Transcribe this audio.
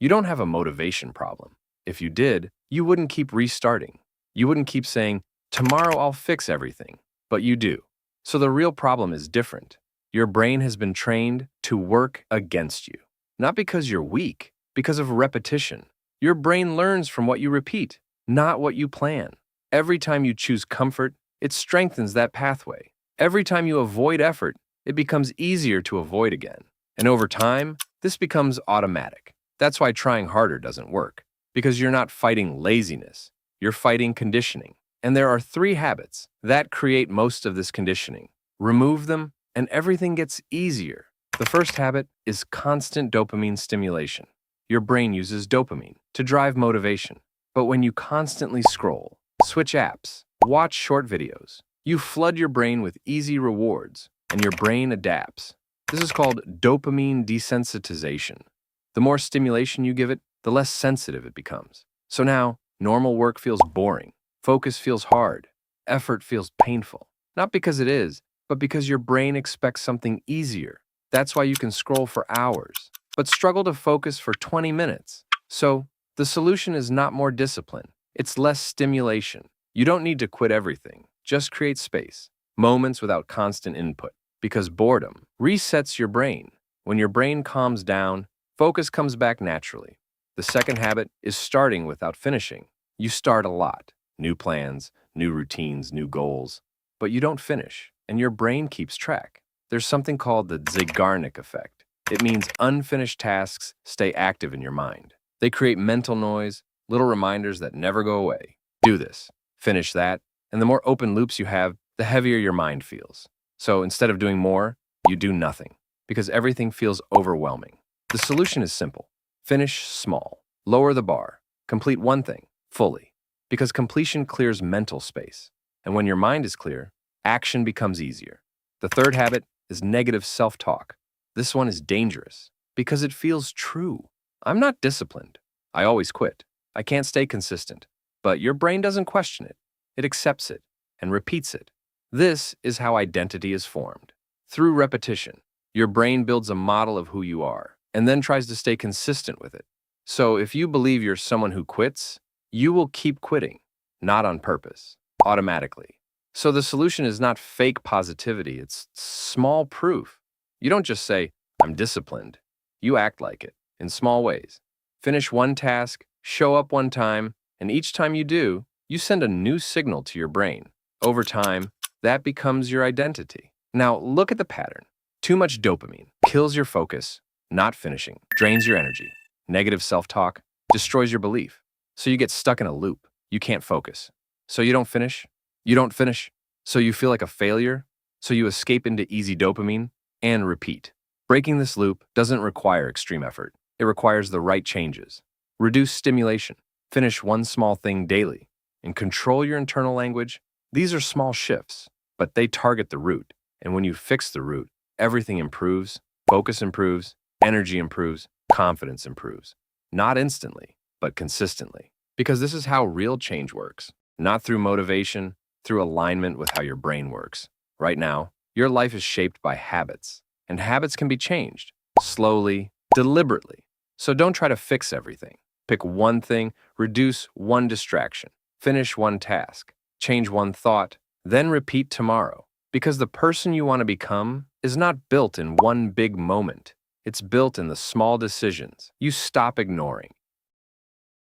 You don't have a motivation problem. If you did, you wouldn't keep restarting. You wouldn't keep saying, tomorrow I'll fix everything. But you do. So the real problem is different. Your brain has been trained to work against you. Not because you're weak, because of repetition. Your brain learns from what you repeat, not what you plan. Every time you choose comfort, it strengthens that pathway. Every time you avoid effort, it becomes easier to avoid again. And over time, this becomes automatic. That's why trying harder doesn't work, because you're not fighting laziness, you're fighting conditioning. And there are 3 habits that create most of this conditioning. Remove them, and everything gets easier. The first habit is constant dopamine stimulation. Your brain uses dopamine to drive motivation. But when you constantly scroll, switch apps, watch short videos, you flood your brain with easy rewards, and your brain adapts. This is called dopamine desensitization. The more stimulation you give it, the less sensitive it becomes. So now, normal work feels boring, focus feels hard, effort feels painful. Not because it is, but because your brain expects something easier. That's why you can scroll for hours, but struggle to focus for 20 minutes. So, the solution is not more discipline, it's less stimulation. You don't need to quit everything, just create space, moments without constant input. Because boredom resets your brain. When your brain calms down, focus comes back naturally. The second habit is starting without finishing. You start a lot, new plans, new routines, new goals, but you don't finish, and your brain keeps track. There's something called the Zeigarnik effect. It means unfinished tasks stay active in your mind. They create mental noise, little reminders that never go away. Do this, finish that, and the more open loops you have, the heavier your mind feels. So instead of doing more, you do nothing, because everything feels overwhelming. The solution is simple. Finish small, lower the bar, complete one thing fully, because completion clears mental space. And when your mind is clear, action becomes easier. The third habit is negative self-talk. This one is dangerous because it feels true. I'm not disciplined. I always quit. I can't stay consistent. But your brain doesn't question it. It accepts it and repeats it. This is how identity is formed. Through repetition, your brain builds a model of who you are and then tries to stay consistent with it. So if you believe you're someone who quits, you will keep quitting, not on purpose, automatically. So the solution is not fake positivity, it's small proof. You don't just say, I'm disciplined. You act like it, in small ways. Finish one task, show up one time, and each time you do, you send a new signal to your brain. Over time, that becomes your identity. Now look at the pattern. Too much dopamine kills your focus, not finishing, drains your energy. Negative self-talk destroys your belief. So you get stuck in a loop. You can't focus. So you don't finish. You don't finish. So you feel like a failure. So you escape into easy dopamine and repeat. Breaking this loop doesn't require extreme effort. It requires the right changes. Reduce stimulation. Finish one small thing daily. And control your internal language. These are small shifts, but they target the root. And when you fix the root, everything improves, focus improves, energy improves, confidence improves. Not instantly, but consistently. Because this is how real change works. Not through motivation, through alignment with how your brain works. Right now, your life is shaped by habits. And habits can be changed, slowly, deliberately. So don't try to fix everything. Pick one thing, reduce one distraction, finish one task, change one thought, then repeat tomorrow. Because the person you want to become is not built in one big moment. It's built in the small decisions you stop ignoring.